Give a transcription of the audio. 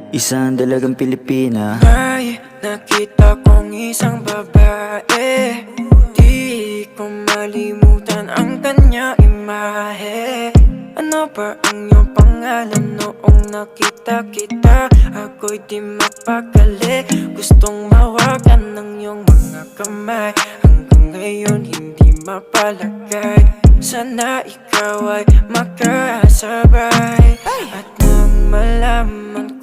Isang dalagang Pilipina. May nakita kong isang babae, di ko malimutan ang kanya imahe. Ano ba ang iyong pangalan noong nakita kita? Ako'y di mapakali, gustong mawagan ng iyong mga kamay. Hanggang ngayon hindi mapalagay, sana ikaw ay makasabay. At nang malaman